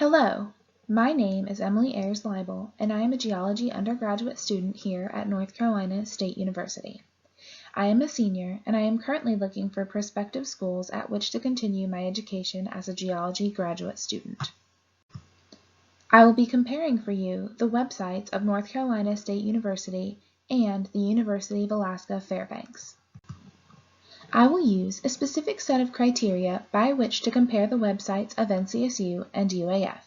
Hello, my name is Emily Ayers-Leibel, and I am a geology undergraduate student here at North Carolina State University. I am a senior, and I am currently looking for prospective schools at which to continue my education as a geology graduate student. I will be comparing for you the websites of North Carolina State University and the University of Alaska Fairbanks. I will use a specific set of criteria by which to compare the websites of NCSU and UAF.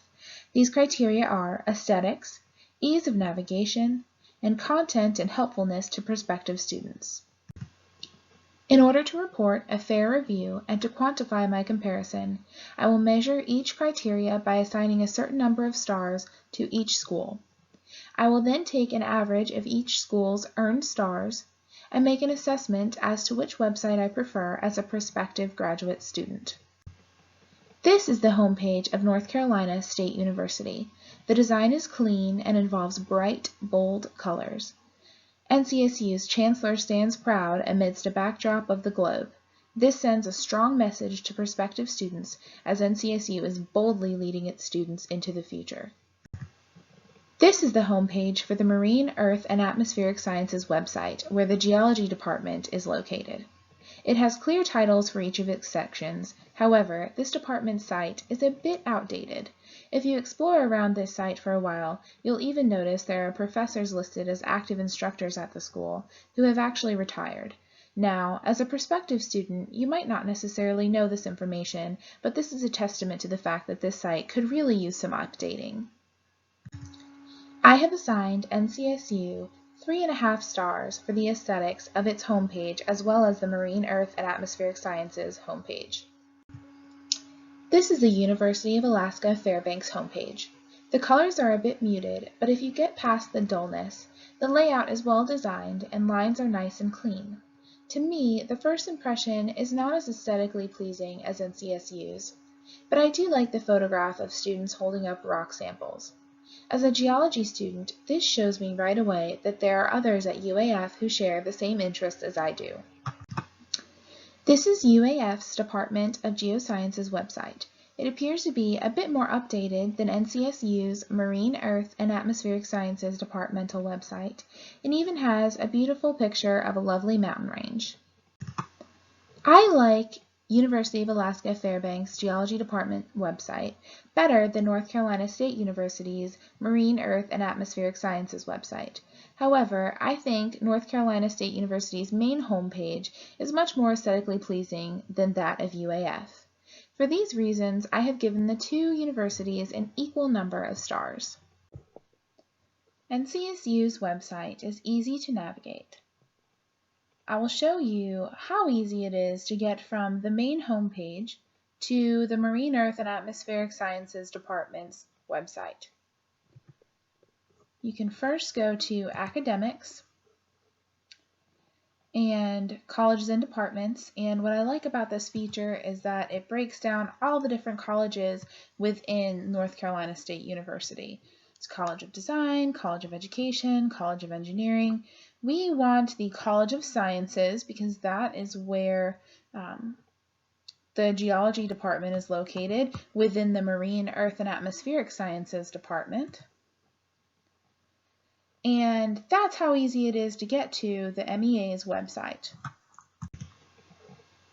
These criteria are aesthetics, ease of navigation, and content and helpfulness to prospective students. In order to report a fair review and to quantify my comparison, I will measure each criteria by assigning a certain number of stars to each school. I will then take an average of each school's earned stars and make an assessment as to which website I prefer as a prospective graduate student. This is the homepage of North Carolina State University. The design is clean and involves bright, bold colors. NCSU's chancellor stands proud amidst a backdrop of the globe. This sends a strong message to prospective students as NCSU is boldly leading its students into the future. This is the homepage for the Marine, Earth, and Atmospheric Sciences website, where the Geology Department is located. It has clear titles for each of its sections. However, this department's site is a bit outdated. If you explore around this site for a while, you'll even notice there are professors listed as active instructors at the school who have actually retired. Now, as a prospective student, you might not necessarily know this information, but this is a testament to the fact that this site could really use some updating. I have assigned NCSU 3.5 stars for the aesthetics of its homepage as well as the Marine, Earth, and Atmospheric Sciences homepage. This is the University of Alaska Fairbanks homepage. The colors are a bit muted, but if you get past the dullness, the layout is well designed and lines are nice and clean. To me, the first impression is not as aesthetically pleasing as NCSU's, but I do like the photograph of students holding up rock samples. As a geology student, this shows me right away that there are others at UAF who share the same interests as I do. This is UAF's Department of Geosciences website. It appears to be a bit more updated than NCSU's Marine, Earth, and Atmospheric Sciences departmental website, and even has a beautiful picture of a lovely mountain range. I like University of Alaska Fairbanks Geology Department website better than North Carolina State University's Marine, Earth, and Atmospheric Sciences website. However, I think North Carolina State University's main homepage is much more aesthetically pleasing than that of UAF. For these reasons, I have given the two universities an equal number of stars. NCSU's website is easy to navigate. I will show you how easy it is to get from the main homepage to the Marine, Earth, and Atmospheric Sciences Department's website. You can first go to Academics and Colleges and Departments, and what I like about this feature is that it breaks down all the different colleges within North Carolina State University. It's College of Design, College of Education, College of Engineering. We want the College of Sciences because that is where the Geology Department is located within the Marine, Earth, and Atmospheric Sciences Department. And that's how easy it is to get to the MEA's website.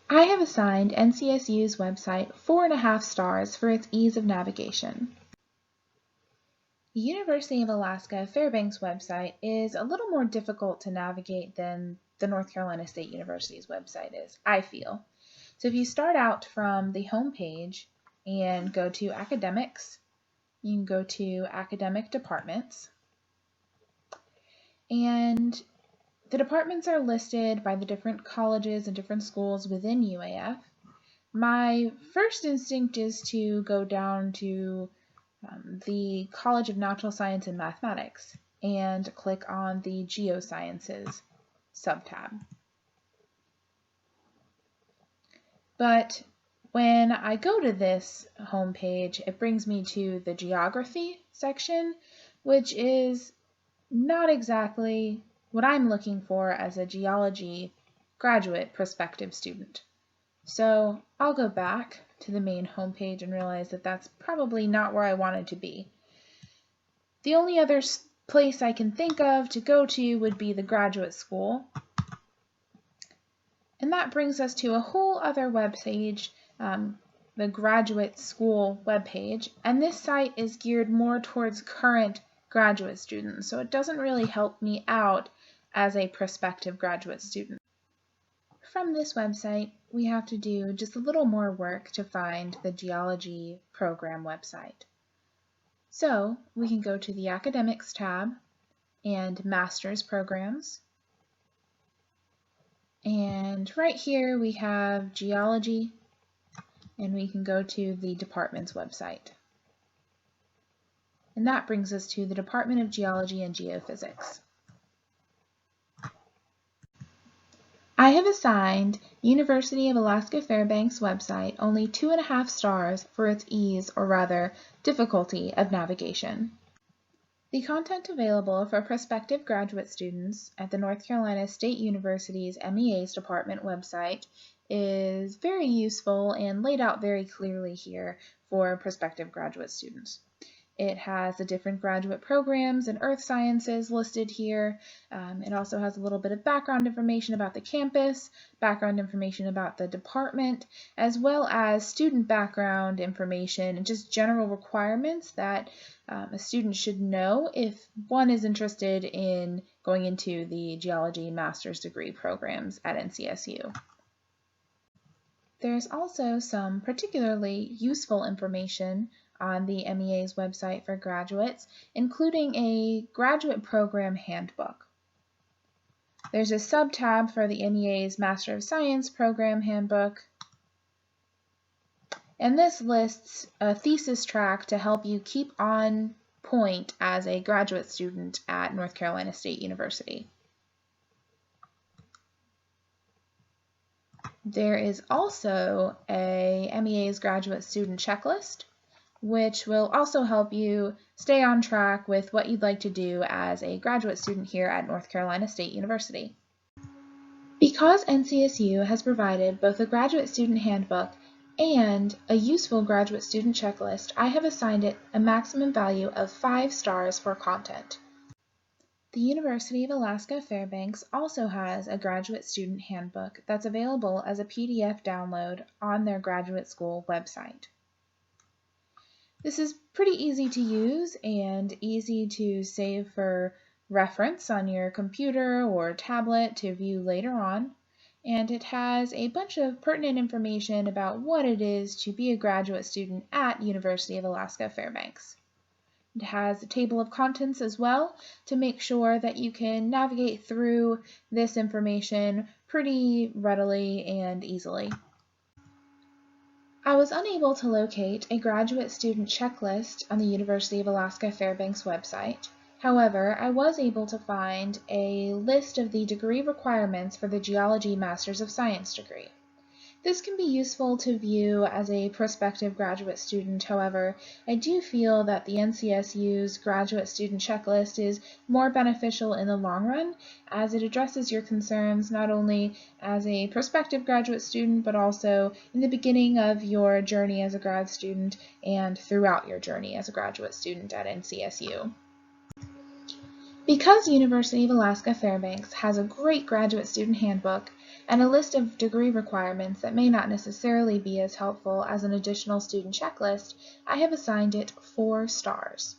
I have assigned NCSU's website 4.5 stars for its ease of navigation. The University of Alaska Fairbanks website is a little more difficult to navigate than the North Carolina State University's website is, I feel. So if you start out from the home page and go to Academics, you can go to Academic Departments. And the departments are listed by the different colleges and different schools within UAF. My first instinct is to go down to the College of Natural Science and Mathematics and click on the Geosciences subtab. But when I go to this homepage, it brings me to the Geography section, which is not exactly what I'm looking for as a geology graduate prospective student. So I'll go back to the main homepage and realized that that's probably not where I wanted to be. The only other place I can think of to go to would be the graduate school. And that brings us to a whole other webpage, the graduate school webpage. And this site is geared more towards current graduate students, so it doesn't really help me out as a prospective graduate student. From this website, we have to do just a little more work to find the geology program website. So we can go to the Academics tab and Master's Programs. And right here we have Geology, and we can go to the department's website. And that brings us to the Department of Geology and Geophysics. I have assigned University of Alaska Fairbanks website only 2.5 stars for its ease, or rather, difficulty of navigation. The content available for prospective graduate students at the North Carolina State University's MEA's department website is very useful and laid out very clearly here for prospective graduate students. It has the different graduate programs and earth sciences listed here. It also has a little bit of background information about the campus, background information about the department, as well as student background information and just general requirements that a student should know if one is interested in going into the geology master's degree programs at NCSU. There's also some particularly useful information on the MEA's website for graduates, including a graduate program handbook. There's a sub-tab for the MEA's Master of Science program handbook, and this lists a thesis track to help you keep on point as a graduate student at North Carolina State University. There is also a MEA's graduate student checklist, which will also help you stay on track with what you'd like to do as a graduate student here at North Carolina State University. Because NCSU has provided both a graduate student handbook and a useful graduate student checklist, I have assigned it a maximum value of 5 stars for content. The University of Alaska Fairbanks also has a graduate student handbook that's available as a PDF download on their graduate school website. This is pretty easy to use and easy to save for reference on your computer or tablet to view later on, and it has a bunch of pertinent information about what it is to be a graduate student at University of Alaska Fairbanks. It has a table of contents as well to make sure that you can navigate through this information pretty readily and easily. I was unable to locate a graduate student checklist on the University of Alaska Fairbanks website. However, I was able to find a list of the degree requirements for the Geology Masters of Science degree. This can be useful to view as a prospective graduate student. However, I do feel that the NCSU's graduate student checklist is more beneficial in the long run, as it addresses your concerns not only as a prospective graduate student, but also in the beginning of your journey as a grad student and throughout your journey as a graduate student at NCSU. Because University of Alaska Fairbanks has a great graduate student handbook and a list of degree requirements that may not necessarily be as helpful as an additional student checklist, I have assigned it 4 stars.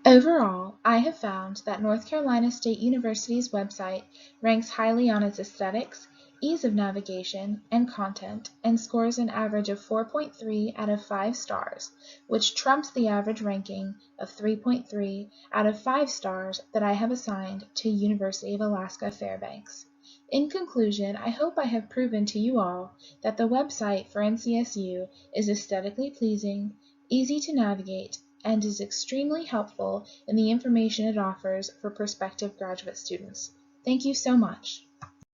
Overall, I have found that North Carolina State University's website ranks highly on its aesthetics, ease of navigation, and content, and scores an average of 4.3 out of 5 stars, which trumps the average ranking of 3.3 out of 5 stars that I have assigned to University of Alaska Fairbanks. In conclusion, I hope I have proven to you all that the website for NCSU is aesthetically pleasing, easy to navigate, and is extremely helpful in the information it offers for prospective graduate students. Thank you so much.